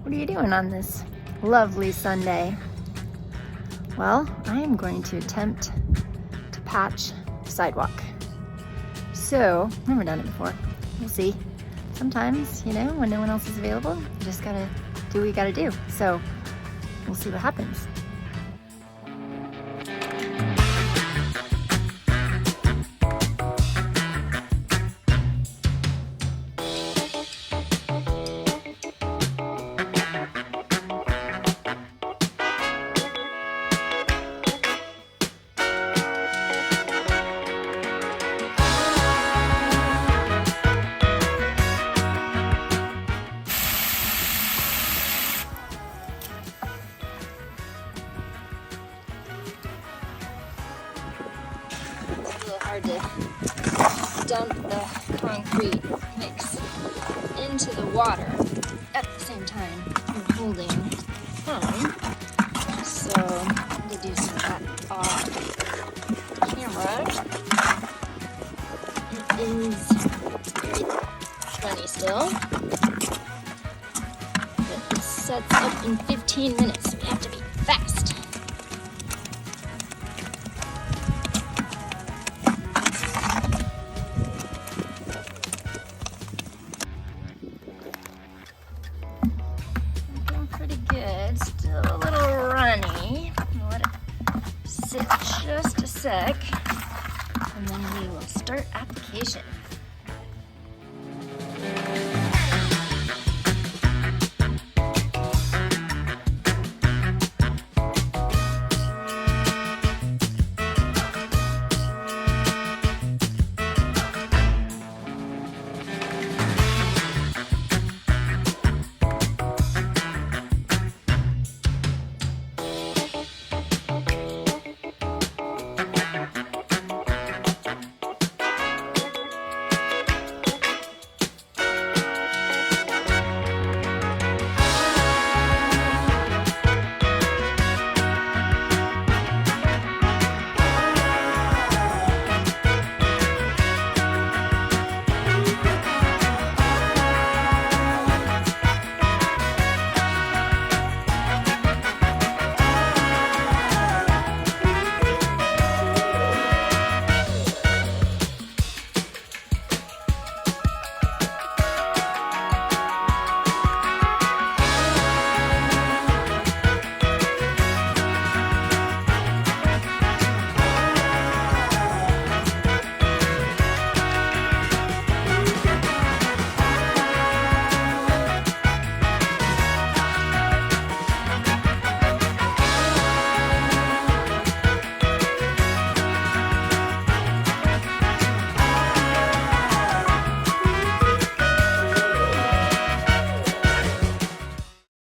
What are you doing on this lovely Sunday? Well, I am going to attempt to patch the sidewalk. So, never done it before. We'll see. Sometimes, you know, when no one else is available, you just gotta do what you gotta do. So, we'll see what happens. Hard to dump the concrete mix into the water at the same time I'm holding phone. So I'm going to do some of that off camera. It is very funny still. But it sets up in 15 minutes, so we have to be fast. Good, still a little runny. I'll let it sit just a sec, and then we will start application.